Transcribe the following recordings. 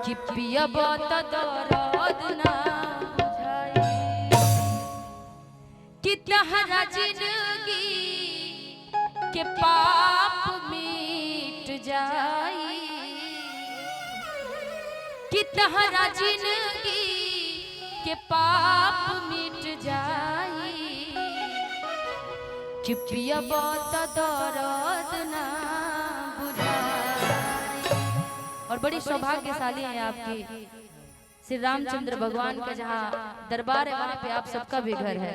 कि पियब त दर्द ना बुझाई कि तहरा जिंदगी के पाप मिट जाई कि तहरा जिंदगी के पाप मिट जाई कि पियब त दर्द ना बुझाई। और बड़ी सौभाग्यशाली है आपकी श्री रामचंद्र भगवान का जहाँ दरबार है वहाँ पे आप सबका भी घर है।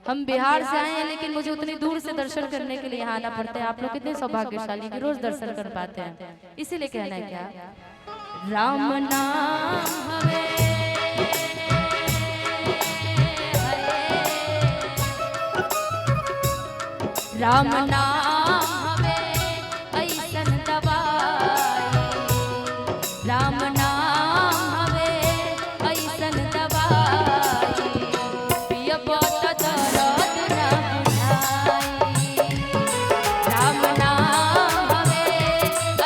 हम बिहार से आए हैं लेकिन मुझे उतनी दूर से दर्शन करने के लिए यहाँ आना पड़ता है। आप लोग कितने सौभाग्यशाली कि रोज दर्शन कर पाते हैं। इसीलिए कहना है क्या राम नाम हवे राम नाम हवे ऐसन दवाई राम नाम हवे ऐसन दवाई पियब त दर्द ना बुझाई राम नाम हवे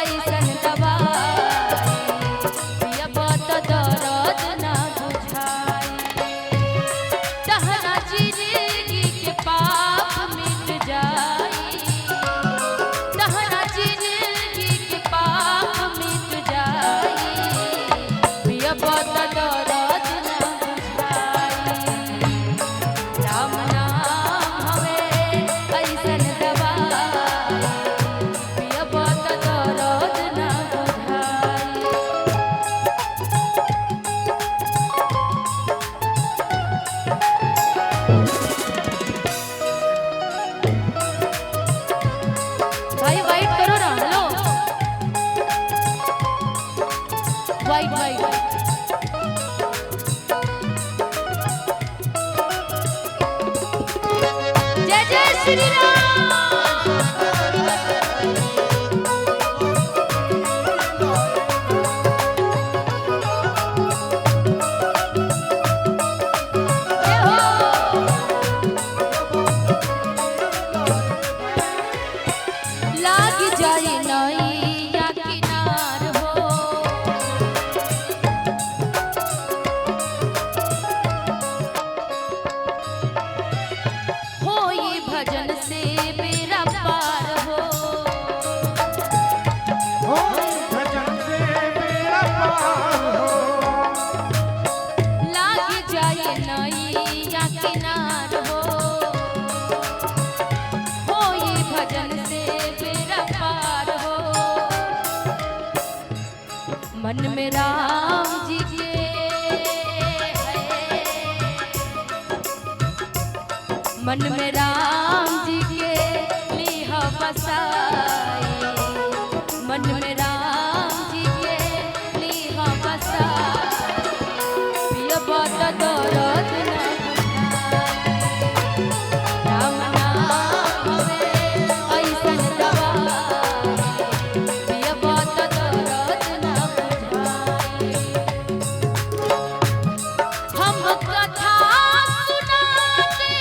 ऐसन दवाई पियब त दर्द ना बुझाई तहरा जिंदगी के पाप मिट जाई तहरा जिंदगी के पाप मिट जाई पियब त दर्द ना बुझाई राम नाम हवे ऐसन दवाई पियब त दर्द ना बुझाई। भाई वाइट करो ना हेलो वाइट वाइट जय जय श्री राम जय हो लाग जाए नैया किनार हो होई भजन से बेरा पार हो भजन से मेरा पार हो लाग जाए नैया किनार हो होई भजन से बेरा पार हो मन में राम जी के मन में राम जी के लिह बसाई मन में राम जी के लिह बसाई पियब त दर्द ना बुझाई राम नाम हवे ऐसन दवाई पियब त दर्द ना बुझाई। हम कथा सुनाते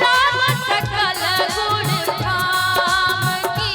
राम सकल गुण धाम की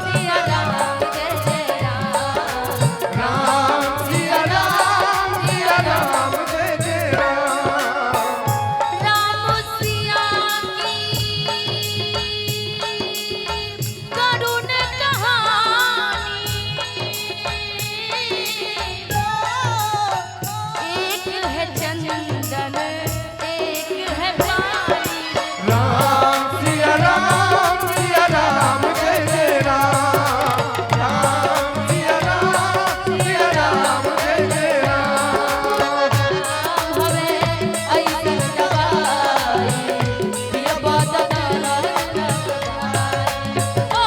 सिया राम जय जय राम। राम सिया राम जय जय राम। राम सिया की करुण कहानी, एक है चंदन एक है पानी। राम सिया राम जय जय राम। राम सिया राम जय जय राम। हवे ऐसन दवाई पिया बात दर्द न बुझाई। ओ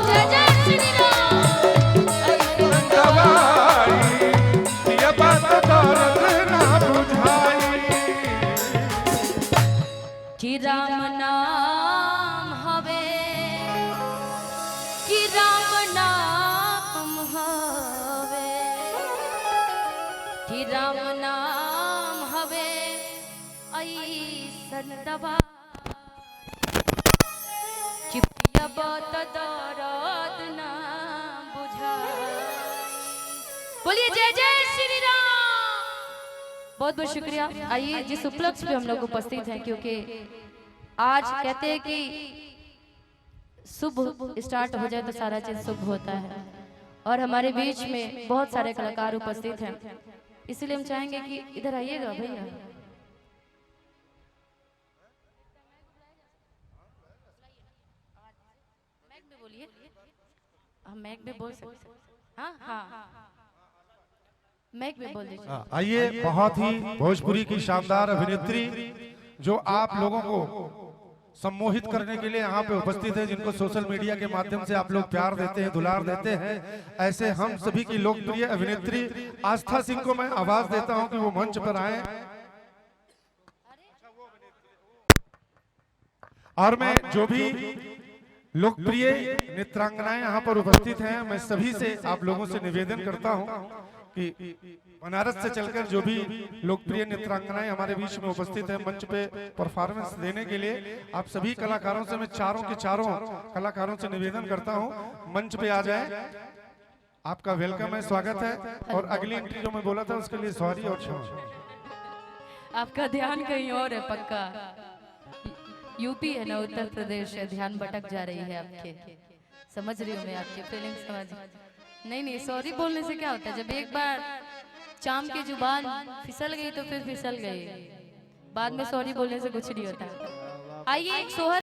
जय जय श्री राम। ऐसन दवाई ये बात दर्द ना बुझाई। कि राम नाम हवे, कि राम नाम हवे, कि राम नाम हवे ऐसन दवा कि पिया बात दर्द ना बुझाई। बोलिए जय जय श्री राम। बहुत बहुत शुक्रिया। आइए जिस उपलक्ष्य पे हम लोग उपस्थित हैं, क्योंकि आज कहते हैं कि शुभ स्टार्ट हो जाए तो सारा चीज शुभ होता है, और हमारे बीच में बहुत सारे कलाकार उपस्थित हैं, इसलिए हम चाहेंगे कि इधर आइएगा भैया। मैक में बोलिए, हम मैक में बोल सकते हैं। हाँ हाँ, मैक में बोल दीजिए। आइए, बहुत ही भोजपुरी की शानदार अभिनेत्री जो आप लोगों को सम्मोहित करने के लिए यहाँ पे उपस्थित है, जिनको सोशल मीडिया के माध्यम से आप लोग प्यार देते हैं, दुलार देते हैं, ऐसे हम सभी की लोकप्रिय अभिनेत्री आस्था सिंह को मैं आवाज देता हूँ कि वो मंच पर आए। और मैं जो भी लोकप्रिय नृत्यांगनाएं यहाँ पर उपस्थित हैं, मैं सभी से आप लोगों से निवेदन करता हूँ कि बनारस से चलकर जो भी लोकप्रिय नृत्यांगनाएं हमारे बीच में उपस्थित है मंच पे परफॉर्मेंस देने के लिए, आप सभी कलाकारों से मैं चारों के चारों कलाकारों से निवेदन करता हूं मंच पे आ जाए। आपका वेलकम है, स्वागत है। और अगली एंट्री जो मैं बोला था उसके लिए सॉरी और क्षमा। आपका ध्यान कहीं और है पक्का। यूपी है ना, उत्तर प्रदेश है, ध्यान भटक जा रही है आपके। समझ रही हूँ मैं आपकी फीलिंग, समझ। नहीं सॉरी बोलने से क्या होता है, जब एक बार चाम की जुबान फिसल गई तो फिर फिसल गई, बाद में सॉरी बोलने से कुछ नहीं होता। आइए एक सोहर